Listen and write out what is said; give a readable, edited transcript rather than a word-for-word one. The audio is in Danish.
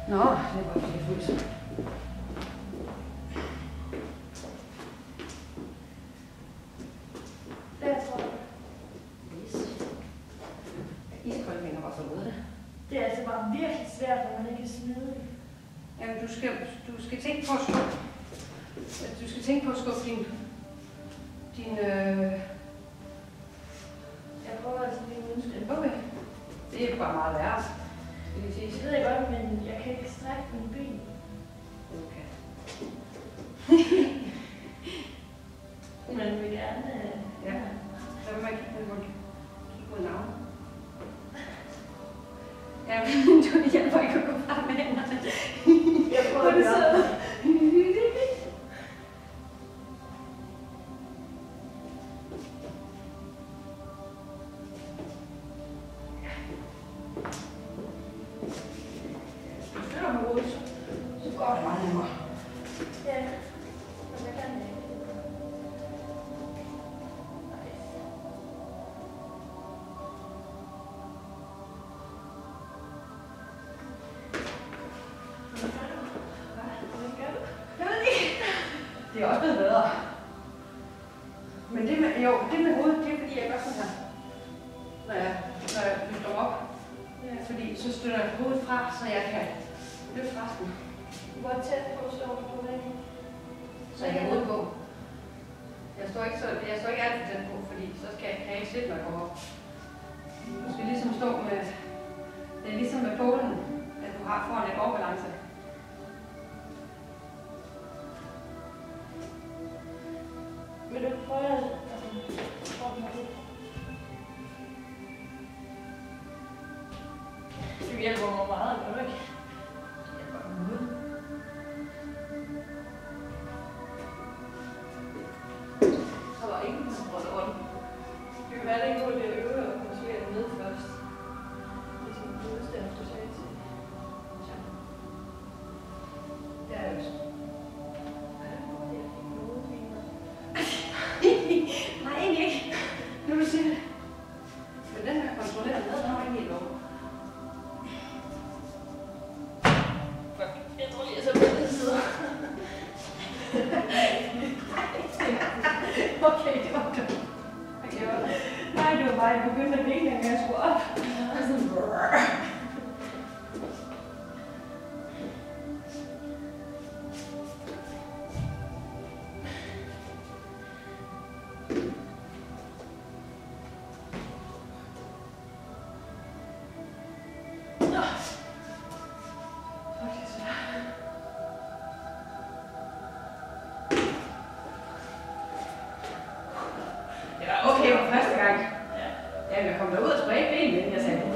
Nå, det var fordi jeg fryser. Der tror jeg. Yes. Iskoldt mener bare så ud det. Det er altså bare virkelig svært, når man ikke kan smide det. Jamen, du skal tænke på at skubbe. Du skal tænke på at skubbe din Jeg prøver altså lige at ønske det. okay. Det er bare meget værre. Det ved jeg godt, men jeg kan ikke strække mine ben. Okay. Man vil gerne... Ja. Så vil man kigge på navn. Ja, men du hjælper ikke at gå frem med hænderne. Jeg prøver det så. Så går det meget nemmere. Ja, men jeg kan det ikke. Det er også blevet bedre. Men det med hovedet, det er fordi jeg gør sådan her. Når jeg løfter op. Ja. Fordi så støtter jeg hovedet fra, så jeg kan løfte resten. Hvor tæt på står du på væggen? Så jeg kan hovedet på. Jeg står ikke alt for tæt på, fordi så kan jeg ikke slippe, når jeg kommer op. Du skal ligesom stå med, det er ligesom med bålen, at du får en lidt overbalance. Vil du prøve at prøve det? Du hjælper mig meget, gør du ikke? Det hjælper noget. Så var ingen, der brød rundt. Det kan være, det er en god idé at øve og motivere dig ned først. Ligesom en udstand, du sagde til. Så. Det er jo så. Nej, egentlig ikke. Nu vil du sige det. Men den her kontrolleret ned, den var ikke helt over. Jeg tror lige, jeg så på den side. Okay, det var dumt. Nej, det var bare, jeg begyndte at vinke, når jeg skulle op. Og sådan, brrr. Det var okay for første gang. Ja, jeg kom derud og spredte benene, inden jeg sagde,